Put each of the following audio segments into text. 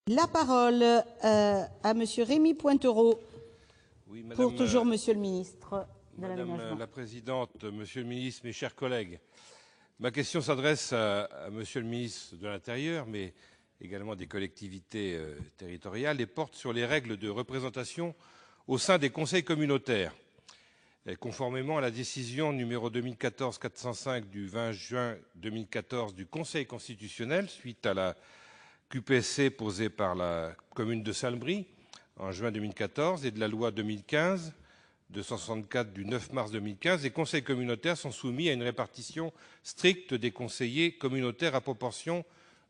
La parole à Monsieur Rémy Pointereau, Oui, pour toujours Monsieur le ministre de l'Aménagement. Madame la Présidente, Monsieur le Ministre, mes chers collègues, ma question s'adresse à Monsieur le Ministre de l'Intérieur, mais également des collectivités territoriales, et porte sur les règles de représentation au sein des conseils communautaires. Et conformément à la décision numéro 2014-405 du 20 juin 2014 du Conseil constitutionnel, suite à la QPSC posée par la commune de Salbris en juin 2014 et de la loi 2015-264 du 9 mars 2015, les conseils communautaires sont soumis à une répartition stricte des conseillers communautaires à proportion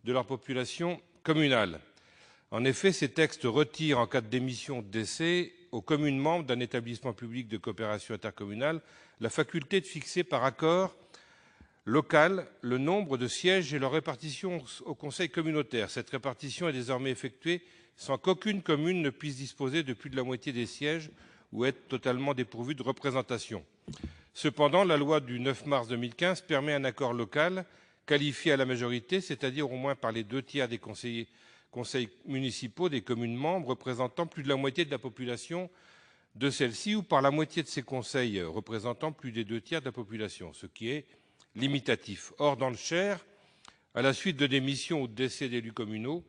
de leur population communale. En effet, ces textes retirent, en cas de démission ou de décès, aux communes membres d'un établissement public de coopération intercommunale la faculté de fixer par accord local le nombre de sièges et leur répartition au conseil communautaire. Cette répartition est désormais effectuée sans qu'aucune commune ne puisse disposer de plus de la moitié des sièges ou être totalement dépourvue de représentation. Cependant, la loi du 9 mars 2015 permet un accord local qualifié à la majorité, c'est-à-dire au moins par les 2/3 des conseils municipaux des communes membres représentant plus de la moitié de la population de celle-ci, ou par la moitié de ces conseils représentant plus des 2/3 de la population, ce qui est limitatif. Or, dans le Cher, à la suite de démissions ou de décès d'élus communaux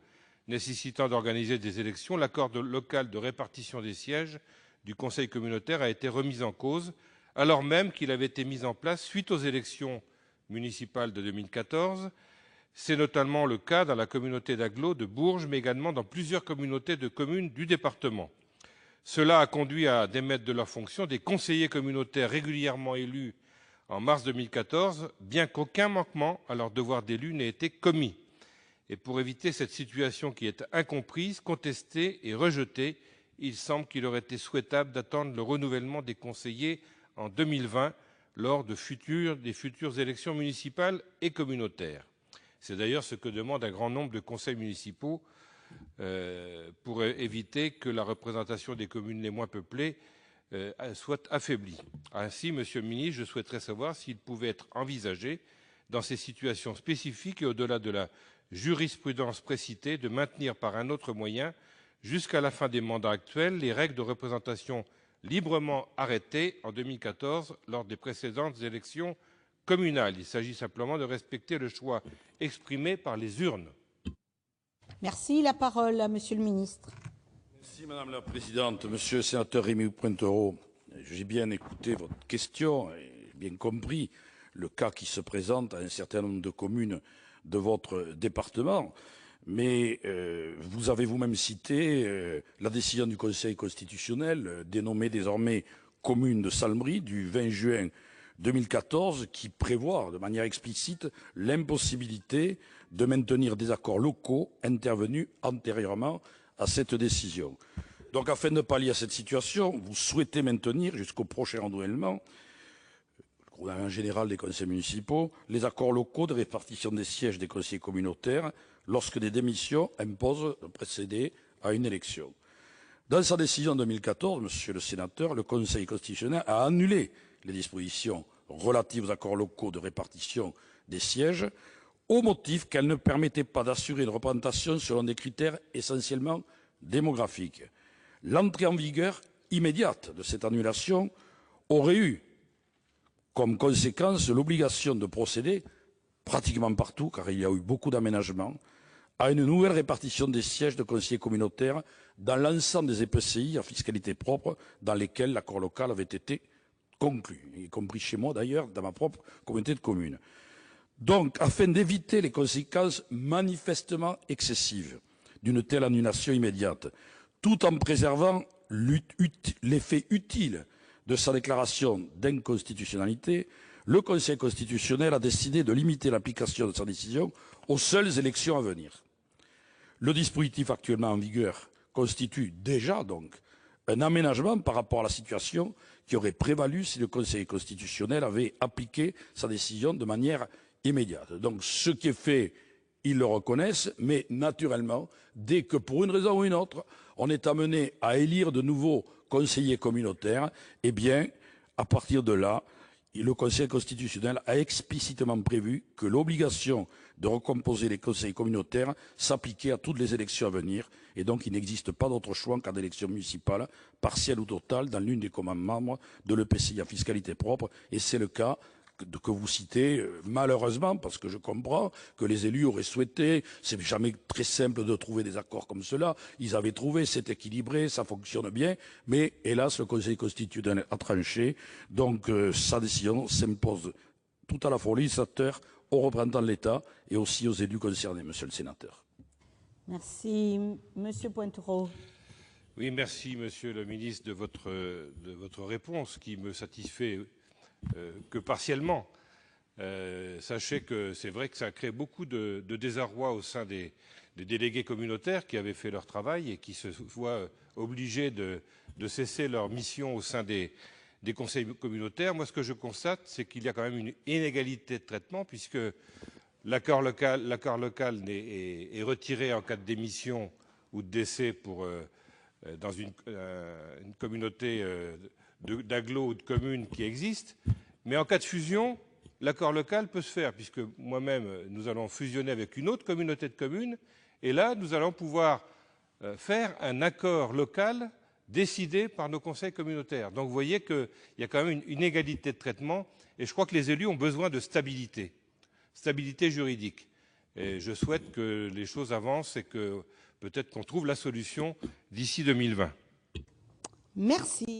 nécessitant d'organiser des élections, l'accord local de répartition des sièges du conseil communautaire a été remis en cause, alors même qu'il avait été mis en place suite aux élections municipales de 2014. C'est notamment le cas dans la communauté d'agglo de Bourges, mais également dans plusieurs communautés de communes du département. Cela a conduit à démettre de leurs fonctions des conseillers communautaires régulièrement élus en mars 2014, bien qu'aucun manquement à leur devoir d'élu n'ait été commis. Et pour éviter cette situation qui est incomprise, contestée et rejetée, il semble qu'il aurait été souhaitable d'attendre le renouvellement des conseillers en 2020 lors des futures élections municipales et communautaires. C'est d'ailleurs ce que demande un grand nombre de conseils municipaux pour éviter que la représentation des communes les moins peuplées soit affaiblie. Ainsi, Monsieur le Ministre, je souhaiterais savoir s'il pouvait être envisagé, dans ces situations spécifiques et au-delà de la jurisprudence précitée, de maintenir par un autre moyen, jusqu'à la fin des mandats actuels, les règles de représentation librement arrêtées en 2014 lors des précédentes élections communales. Il s'agit simplement de respecter le choix exprimé par les urnes. Merci. La parole à Monsieur le ministre. Merci Madame la Présidente. Monsieur le sénateur Rémy Pointereau, j'ai bien écouté votre question et bien compris le cas qui se présente à un certain nombre de communes de votre département. Mais vous avez vous-même cité la décision du Conseil constitutionnel dénommée désormais commune de Salbris du 20 juin 2014 qui prévoit de manière explicite l'impossibilité de maintenir des accords locaux intervenus antérieurement à cette décision. Donc, afin de pallier à cette situation, vous souhaitez maintenir jusqu'au prochain renouvellement, le gouvernement général des conseils municipaux, les accords locaux de répartition des sièges des conseillers communautaires lorsque des démissions imposent de procéder à une élection. Dans sa décision de 2014, monsieur le sénateur, le Conseil constitutionnel a annulé les dispositions relatives aux accords locaux de répartition des sièges au motif qu'elles ne permettaient pas d'assurer une représentation selon des critères essentiellement démographiques. L'entrée en vigueur immédiate de cette annulation aurait eu comme conséquence l'obligation de procéder, pratiquement partout, car il y a eu beaucoup d'aménagements, à une nouvelle répartition des sièges de conseillers communautaires dans l'ensemble des EPCI à fiscalité propre dans lesquels l'accord local avait été conclu, y compris chez moi d'ailleurs, dans ma propre communauté de communes. Donc, afin d'éviter les conséquences manifestement excessives d'une telle annulation immédiate, tout en préservant l'effet utile de sa déclaration d'inconstitutionnalité, le Conseil constitutionnel a décidé de limiter l'application de sa décision aux seules élections à venir. Le dispositif actuellement en vigueur constitue déjà donc un aménagement par rapport à la situation qui aurait prévalu si le Conseil constitutionnel avait appliqué sa décision de manière immédiate. Donc ce qui est fait, ils le reconnaissent, mais naturellement, dès que pour une raison ou une autre, on est amené à élire de nouveaux conseillers communautaires, eh bien, à partir de là, le Conseil constitutionnel a explicitement prévu que l'obligation de recomposer les conseils communautaires s'appliquait à toutes les élections à venir, et donc il n'existe pas d'autre choix qu'en élection municipale, partielle ou totale, dans l'une des communes membres de l'EPCI à fiscalité propre, et c'est le cas que vous citez, malheureusement, parce que je comprends que les élus auraient souhaité, c'est jamais très simple de trouver des accords comme cela, ils avaient trouvé, c'est équilibré, ça fonctionne bien, mais hélas, le Conseil constitutionnel a tranché, donc sa décision s'impose tout à la fois aux législateurs, aux représentants de l'État et aussi aux élus concernés, monsieur le sénateur. Merci. Monsieur Pointereau. Oui, merci, monsieur le ministre, de votre réponse qui me satisfait que partiellement. Sachez que c'est vrai que ça a créé beaucoup de désarroi au sein des délégués communautaires qui avaient fait leur travail et qui se voient obligés de cesser leur mission au sein des conseils communautaires. Moi, ce que je constate, c'est qu'il y a quand même une inégalité de traitement puisque l'accord local est retiré en cas de démission ou de décès dans une communauté d'agglo ou de communes qui existe. Mais en cas de fusion, l'accord local peut se faire, puisque moi-même, nous allons fusionner avec une autre communauté de communes, et là, nous allons pouvoir faire un accord local décidé par nos conseils communautaires. Donc vous voyez qu'il y a quand même une inégalité de traitement, et je crois que les élus ont besoin de stabilité juridique. Et je souhaite que les choses avancent et que peut-être qu'on trouve la solution d'ici 2020. Merci.